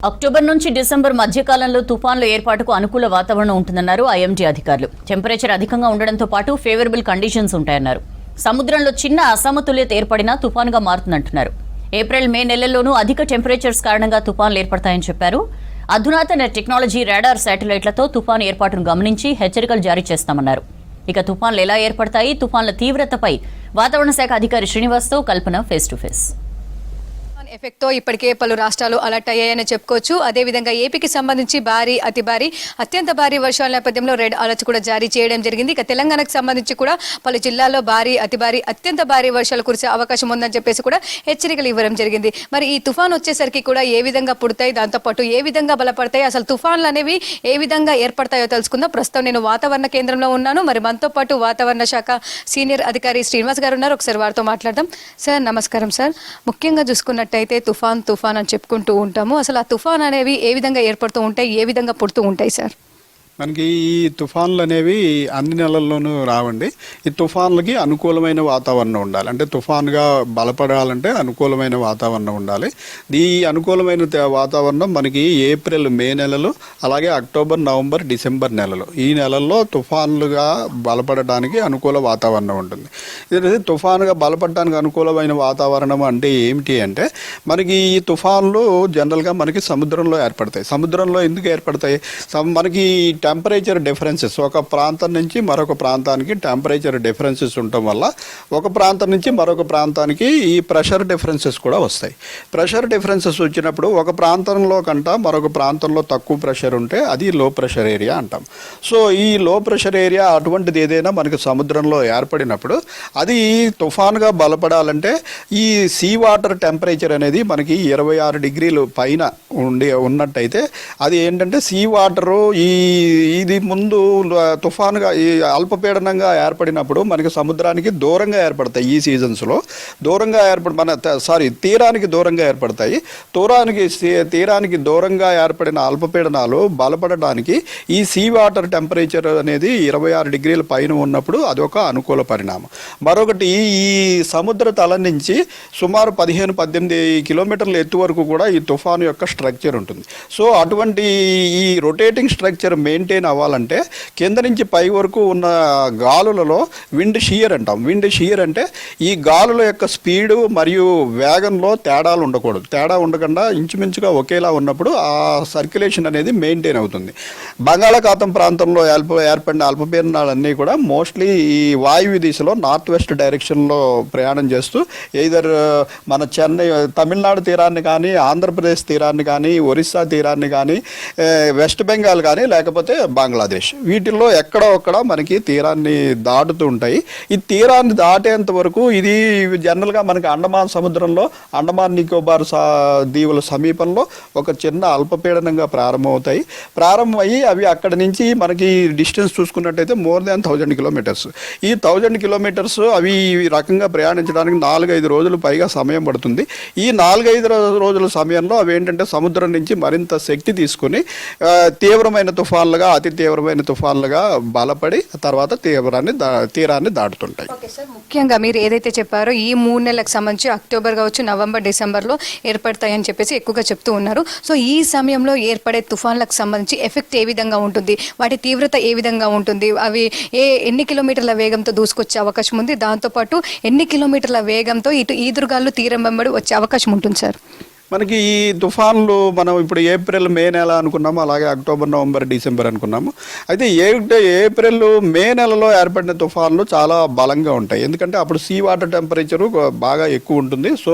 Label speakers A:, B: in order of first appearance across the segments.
A: October నుంచి December మధ్యకాలంలో తుఫాన్ల ఏర్పాటుకు అనుకూల వాతావరణం ఉంటుందన్నారు ఐఎండీ అధికారులు. టెంపరేచర్ అధికంగా ఉండడంతో పాటు ఫేవరబుల్ కండిషన్స్ ఉంటాయన్నారు. సముద్రంలో చిన్న అసమతుల్యత ఏర్పడినా తుఫానుగా మారుతుందంటున్నారు. ఏప్రిల్ మే నెలల్లోనూ అధిక టెంపరేచర్స్ కారణంగా తుఫాన్లు ఏర్పడతాయని చెప్పారు. అధునాతన టెక్నాలజీ రాడార్ శాటిలైట్లతో తుఫాను ఏర్పాటును గమనించి హెచ్చరికలు జారీ చేస్తామన్నారు. ఇక తుఫాన్లు ఎలా ఏర్పడతాయి, తుఫాన్ల తీవ్రతపై వాతావరణ శాఖ అధికారి శ్రీనివాస్తో కల్పన ఫేస్ టు ఫేస్.
B: ఎఫెక్ట్తో ఇప్పటికే పలు రాష్ట్రాలు అలర్ట్ అయ్యాయని చెప్పుకోవచ్చు. అదేవిధంగా ఏపీకి సంబంధించి భారీ, అతి భారీ, అత్యంత భారీ వర్షాల నేపథ్యంలో రెడ్ అలర్ట్స్ కూడా జారీ చేయడం జరిగింది. ఇక తెలంగాణకు సంబంధించి కూడా పలు జిల్లాల్లో భారీ, అతి భారీ, అత్యంత భారీ వర్షాలు కురిసే అవకాశం ఉందని చెప్పేసి కూడా హెచ్చరికలు ఇవ్వడం జరిగింది. మరి ఈ తుఫాన్ వచ్చేసరికి కూడా ఏ విధంగా పుడతాయి, దాంతోపాటు ఏ విధంగా బలపడతాయి, అసలు తుఫాన్లు అనేవి ఏ విధంగా ఏర్పడతాయో తెలుసుకుందాం. ప్రస్తుతం నేను వాతావరణ కేంద్రంలో ఉన్నాను. మరి మనతో పాటు వాతావరణ శాఖ సీనియర్ అధికారి శ్రీనివాస్ గారు ఉన్నారు. ఒకసారి వారితో మాట్లాడదాం. సార్ నమస్కారం. సార్, ముఖ్యంగా చూసుకున్నట్టయితే తుఫాన్ అని చెప్పుకుంటూ ఉంటాము. అసలు ఆ తుఫాన్ అనేవి ఏ విధంగా ఏర్పడుతూ ఉంటాయి, ఏ విధంగా పుడుతూ ఉంటాయి సార్?
C: మనకి ఈ తుఫాన్లు అనేవి అన్ని నెలల్లోనూ రావండి. ఈ తుఫాన్లకి అనుకూలమైన వాతావరణం ఉండాలి. అంటే తుఫాన్గా బలపడాలంటే అనుకూలమైన వాతావరణం ఉండాలి. ఈ అనుకూలమైన వాతావరణం మనకి ఏప్రిల్ మే నెలలు, అలాగే అక్టోబర్ నవంబర్ డిసెంబర్ నెలలు, ఈ నెలల్లో తుఫాన్లుగా బలపడడానికి అనుకూల వాతావరణం ఉంటుంది. ఇది తుఫానుగా బలపడడానికి అనుకూలమైన వాతావరణం అంటే ఏమిటి అంటే, మనకి ఈ తుఫాన్లు జనరల్గా మనకి సముద్రంలో ఏర్పడతాయి. సముద్రంలో ఎందుకు ఏర్పడతాయి? మనకి టెంపరేచర్ డిఫరెన్సెస్, ఒక ప్రాంతం నుంచి మరొక ప్రాంతానికి టెంపరేచర్ డిఫరెన్సెస్ ఉండటం వల్ల ఒక ప్రాంతం నుంచి మరొక ప్రాంతానికి ఈ ప్రెషర్ డిఫరెన్సెస్ కూడా వస్తాయి. ప్రెషర్ డిఫరెన్సెస్ వచ్చినప్పుడు ఒక ప్రాంతంలో కంట మరొక ప్రాంతంలో తక్కువ ప్రెషర్ ఉంటే అది లో ప్రెషర్ ఏరియా అంటాం. సో ఈ లో ప్రెషర్ ఏరియా అటువంటిది ఏదైనా మనకి సముద్రంలో ఏర్పడినప్పుడు అది తుఫాన్గా బలపడాలంటే ఈ సీ వాటర్ టెంపరేచర్ అనేది మనకి 26 డిగ్రీలు పైన ఉన్నట్టయితే అది ఏంటంటే సీ వాటరు ఇది ముందు తుఫానుగా ఈ అల్పపీడనంగా ఏర్పడినప్పుడు మనకి సముద్రానికి దూరంగా ఏర్పడతాయి. ఈ సీజన్స్లో దూరంగా తీరానికి దూరంగా ఏర్పడతాయి. తీరానికి దూరంగా ఏర్పడిన అల్పపీడనాలు బలపడడానికి ఈ సీ వాటర్ టెంపరేచర్ అనేది 26 డిగ్రీల పైన ఉన్నప్పుడు అదొక అనుకూల పరిణామం. మరొకటి, ఈ సముద్ర తలం నుంచి సుమారు 15-18 కిలోమీటర్ల ఎత్తు వరకు కూడా ఈ తుఫాను యొక్క స్ట్రక్చర్ ఉంటుంది. సో అటువంటి ఈ రొటేటింగ్ స్ట్రక్చర్ మెయింటైన్ అవ్వాలంటే కింద నుంచి పై వరకు ఉన్న గాలులలో విండ్ షియర్ అంటాం. విండ్ షియర్ అంటే ఈ గాలుల యొక్క స్పీడు మరియు వేగంలో తేడాలు ఉండకూడదు. తేడా ఉండకుండా ఇంచుమించుగా ఒకేలా ఉన్నప్పుడు ఆ సర్క్యులేషన్ అనేది మెయింటైన్ అవుతుంది. బంగాళాఖాతం ప్రాంతంలో ఏర్పడిన అల్పపీడనాలన్నీ కూడా మోస్ట్లీ ఈ వాయువ్య దిశలో నార్త్ వెస్ట్ డైరెక్షన్లో ప్రయాణం చేస్తూ ఎయిదర్ మన చెన్నై, తమిళనాడు తీరాన్ని కానీ, ఆంధ్రప్రదేశ్ తీరాన్ని కానీ, ఒరిస్సా తీరాన్ని కానీ, వెస్ట్ బెంగాల్ కానీ, లేకపోతే బంగ్లాదేశ్, వీటిల్లో ఎక్కడో ఒక్కడ మనకి తీరాన్ని దాటుతూ ఉంటాయి. ఈ తీరాన్ని దాటేంత వరకు ఇది జనరల్గా మనకి అండమాన్ సముద్రంలో, అండమాన్ నికోబార్ దీవుల సమీపంలో ఒక చిన్న అల్పపీడనంగా ప్రారంభమవుతాయి. ప్రారంభమయ్యి అవి అక్కడి నుంచి మనకి డిస్టెన్స్ చూసుకున్నట్టయితే మోర్ దాన్ 1000 కిలోమీటర్స్. ఈ 1000 కిలోమీటర్స్ అవి ఈ రకంగా ప్రయాణించడానికి 4-5 రోజులు పైగా సమయం పడుతుంది. ఈ 4-5 రోజుల సమయంలో అవి ఏంటంటే సముద్రం నుంచి మరింత శక్తి తీసుకుని తీవ్రమైన తుఫాన్లుగా, అతి తీవ్రమైన తుఫాన్లుగా బలపడి తర్వాత తీరాన్ని దాటుతుంటాయి.
B: ముఖ్యంగా మీరు ఏదైతే చెప్పారో ఈ 3 నెలలకు సంబంధించి అక్టోబర్ కావచ్చు, నవంబర్, డిసెంబర్లో ఏర్పడతాయని చెప్పేసి ఎక్కువగా చెప్తూ ఉన్నారు. సో ఈ సమయంలో ఏర్పడే తుఫాన్లకు సంబంధించి ఎఫెక్ట్ ఏ విధంగా ఉంటుంది, వాటి తీవ్రత ఏ విధంగా ఉంటుంది, అవి ఎన్ని కిలోమీటర్ల వేగంతో దూసుకొచ్చే అవకాశం ఉంది, దాంతోపాటు ఎన్ని కిలోమీటర్ల వేగంతో ఇటు ఈదురుగాలు తీరం వెంబడి వచ్చే అవకాశం ఉంటుంది సార్?
C: మనకి ఈ తుఫాన్లు మనం ఇప్పుడు ఏప్రిల్ మే నెల అనుకున్నాము, అలాగే అక్టోబర్ నవంబర్ డిసెంబర్ అనుకున్నాము. అయితే ఏప్రిల్ మే నెలలో ఏర్పడిన తుఫాన్లు చాలా బలంగా ఉంటాయి. ఎందుకంటే అప్పుడు సీ వాటర్ టెంపరేచరు బాగా ఎక్కువ ఉంటుంది. సో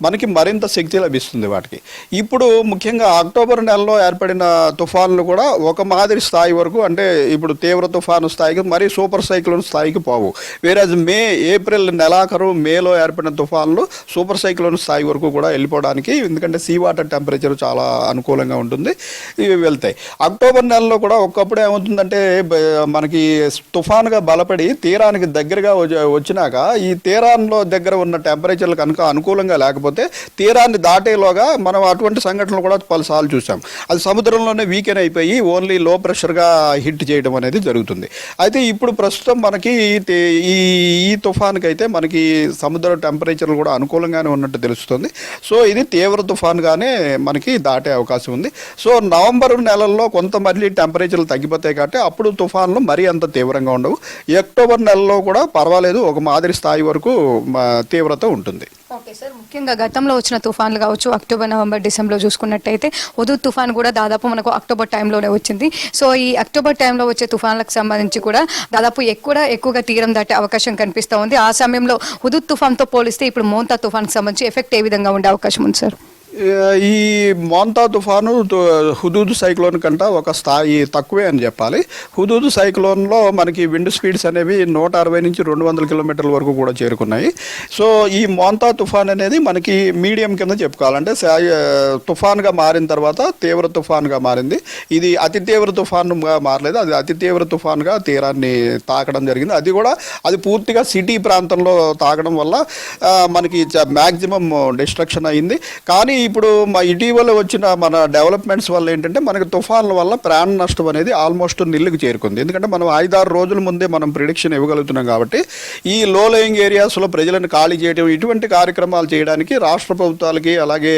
C: మనకి మరింత శక్తి లభిస్తుంది వాటికి. ఇప్పుడు ముఖ్యంగా అక్టోబర్ నెలలో ఏర్పడిన తుఫాన్లు కూడా ఒక మాదిరి స్థాయి వరకు, అంటే ఇప్పుడు తీవ్ర తుఫాను స్థాయికి, మరి సూపర్ సైక్లోన్ స్థాయికి పోవు. వేరేజ్ ఏప్రిల్ నెలాఖరు మేలో ఏర్పడిన తుఫాన్లు సూపర్ సైక్లోన్ స్థాయి వరకు కూడా వెళ్ళిపోవడానికి, ఎందుకంటే సీ వాటర్ టెంపరేచర్ చాలా అనుకూలంగా ఉంటుంది, ఇవి వెళ్తాయి. అక్టోబర్ నెలలో కూడా ఒకప్పుడు ఏమవుతుందంటే మనకి తుఫానుగా బలపడి తీరానికి దగ్గరగా వచ్చినాక ఈ తీరాల్లో దగ్గర ఉన్న టెంపరేచర్లు కనుక అనుకూలంగా లేకపోతే తీరాన్ని దాటేలోగా మనం అటువంటి సంఘటనలు కూడా పలుసార్లు చూసాం. అది సముద్రంలోనే వీకెన్ అయిపోయి ఓన్లీ లో ప్రెషర్గా హిట్ చేయడం అనేది జరుగుతుంది. అయితే ఇప్పుడు ప్రస్తుతం మనకి ఈ తుఫానుకి అయితే మనకి సముద్ర టెంపరేచర్లు కూడా అనుకూలంగానే ఉన్నట్టు తెలుస్తుంది. సో ఇది తీవ్ర తీవ్ర తుఫాన్గానే మనకి దాటే అవకాశం ఉంది. సో నవంబర్ నెలల్లో కొంత మళ్ళీ టెంపరేచర్లు తగ్గిపోతాయి కాబట్టి అప్పుడు తుఫాన్లు మరీ అంత తీవ్రంగా ఉండవు. అక్టోబర్ నెలలో కూడా పర్వాలేదు, ఒక మాదిరి స్థాయి వరకు తీవ్రత ఉంటుంది.
B: ఓకే సార్, ముఖ్యంగా గతంలో వచ్చిన తుఫాన్లు కావచ్చు, అక్టోబర్ నవంబర్ డిసెంబర్లో చూసుకున్నట్టయితే హుదూద్ తుఫాన్ కూడా దాదాపు మనకు అక్టోబర్ టైంలోనే వచ్చింది. సో ఈ అక్టోబర్ టైంలో వచ్చే తుఫాన్లకు సంబంధించి కూడా దాదాపు ఎక్కువగా తీరం దాటే అవకాశం కనిపిస్తూ ఉంది. ఆ సమయంలో హుదూద్ తుఫాన్తో పోలిస్తే ఇప్పుడు మోంతా తుఫాన్కి సంబంధించి ఎఫెక్ట్ ఏ విధంగా ఉండే అవకాశం ఉంది సార్?
C: ఈ మోంతా తుఫాను హుదూద్ సైక్లోన్ కంటే ఒక స్థాయి తక్కువే అని చెప్పాలి. హుదూద్ సైక్లోన్లో మనకి విండ్ స్పీడ్స్ అనేవి 160 నుంచి 200 కిలోమీటర్ల వరకు కూడా చేరుకున్నాయి. సో ఈ మోంతా తుఫాన్ అనేది మనకి మీడియం కింద చెప్పుకోవాలంటే తుఫాన్గా మారిన తర్వాత తీవ్ర తుఫాన్గా మారింది. ఇది అతి తీవ్ర తుఫాన్గా మారలేదు, అది అతి తీవ్ర తుఫాన్గా తీరాన్ని తాకడం జరిగింది. అది పూర్తిగా సిటీ ప్రాంతంలో తాకడం వల్ల మనకి మ్యాక్సిమం డిస్ట్రక్షన్ అయింది. కానీ ఇప్పుడు ఇటీవల వచ్చిన మన డెవలప్మెంట్స్ వల్ల ఏంటంటే మనకి తుఫాన్ల వల్ల ప్రాణ నష్టం అనేది ఆల్మోస్ట్ నిల్లుకు చేరుకుంది. ఎందుకంటే మనం 5-6 రోజుల ముందే మనం ప్రిడిక్షన్ ఇవ్వగలుగుతున్నాం కాబట్టి ఈ లో లేయింగ్ ఏరియాస్లో ప్రజలను ఖాళీ చేయడం, ఇటువంటి కార్యక్రమాలు చేయడానికి రాష్ట్ర ప్రభుత్వాలకి అలాగే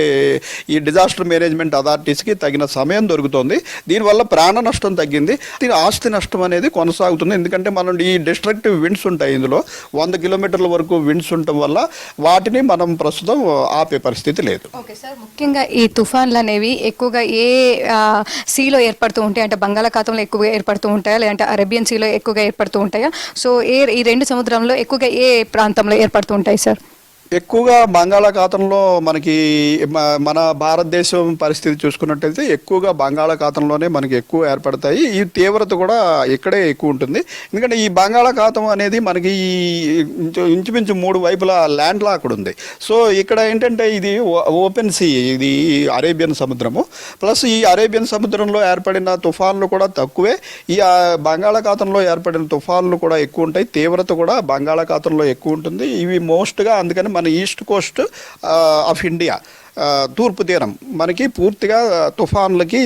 C: ఈ డిజాస్టర్ మేనేజ్మెంట్ అథారిటీస్కి తగిన సమయం దొరుకుతుంది. దీనివల్ల ప్రాణ నష్టం తగ్గింది, దీని ఆస్తి నష్టం అనేది కొనసాగుతుంది. ఎందుకంటే మనం ఈ డిస్ట్రక్టివ్ విండ్స్ ఉంటాయి, ఇందులో 100 కిలోమీటర్ల వరకు విండ్స్ ఉండటం వల్ల వాటిని మనం ప్రస్తుతం ఆపే పరిస్థితి లేదు.
B: ఓకే సార్, ముఖ్యంగా ఈ తుఫాన్లు అనేవి ఎక్కువగా ఏ సీలో ఏర్పడుతూ ఉంటాయి అంటే బంగాళాఖాతంలో ఎక్కువగా ఏర్పడుతూ ఉంటాయా, లేదంటే అరేబియన్ సీలో ఎక్కువగా ఏర్పడుతూ ఉంటాయా? సో ఈ రెండు సముద్రంలో ఎక్కువగా ఏ ప్రాంతంలో ఏర్పడుతూ ఉంటాయి సార్?
C: ఎక్కువగా బంగాళాఖాతంలో మనకి మన భారతదేశం పరిస్థితి చూసుకున్నట్టయితే ఎక్కువగా బంగాళాఖాతంలోనే మనకి ఎక్కువ ఏర్పడతాయి. ఈ తీవ్రత కూడా ఇక్కడే ఎక్కువ ఉంటుంది. ఎందుకంటే ఈ బంగాళాఖాతం అనేది మనకి ఇంచుమించు 3 వైపులా ల్యాండ్ లాక్డ్ ఉంది. సో ఇక్కడ ఏంటంటే ఇది ఓపెన్ సీ, ఇది అరేబియన్ సముద్రము. ప్లస్ ఈ అరేబియన్ సముద్రంలో ఏర్పడిన తుఫాన్లు కూడా తక్కువే, ఈ బంగాళాఖాతంలో ఏర్పడిన తుఫాన్లు కూడా ఎక్కువ ఉంటాయి. తీవ్రత కూడా బంగాళాఖాతంలో ఎక్కువ ఉంటుంది. ఇవి మోస్ట్గా అందుకని మన ఈస్ట్ కోస్ట్ ఆఫ్ ఇండియా తూర్పు తీరం మనకి పూర్తిగా తుఫాన్లకి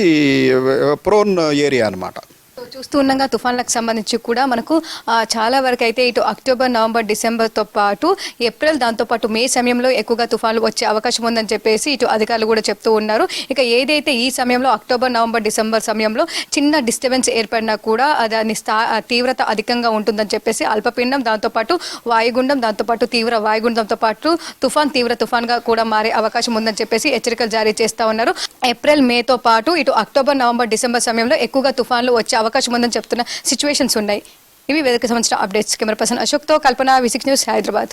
C: ప్రోన్ ఏరియా అన్నమాట.
B: చూస్తూ ఉండగా తుఫాన్లకు సంబంధించి కూడా మనకు చాలా వరకు అయితే ఇటు అక్టోబర్ నవంబర్ డిసెంబర్తో పాటు ఏప్రిల్ దాంతోపాటు మే సమయంలో ఎక్కువగా తుఫాన్లు వచ్చే అవకాశం ఉందని చెప్పేసి ఇటు అధికారులు కూడా చెప్తూ ఉన్నారు. ఇక ఏదైతే ఈ సమయంలో అక్టోబర్ నవంబర్ డిసెంబర్ సమయంలో చిన్న డిస్టర్బెన్స్ ఏర్పడినా కూడా దాని తీవ్రత అధికంగా ఉంటుందని చెప్పేసి అల్పపీడనం, దాంతోపాటు వాయుగుండం, దాంతోపాటు తీవ్ర వాయుగుండంతో పాటు తీవ్ర తుఫాన్గా కూడా మారే అవకాశం ఉందని చెప్పేసి హెచ్చరికలు జారీ చేస్తూ ఉన్నారు. ఏప్రిల్ మేతో పాటు ఇటు అక్టోబర్ నవంబర్ డిసెంబర్ సమయంలో ఎక్కువగా తుఫాన్లు వచ్చే అవకాశం ఉందని చెప్తున్న సిచ్యువేషన్స్ ఉన్నాయి. ఇవి వేదిక సంబంధించిన అప్డేట్స్. కెమెరా పర్సన్ అశోక్తో కల్పన, V6 న్యూస్, హైదరాబాద్.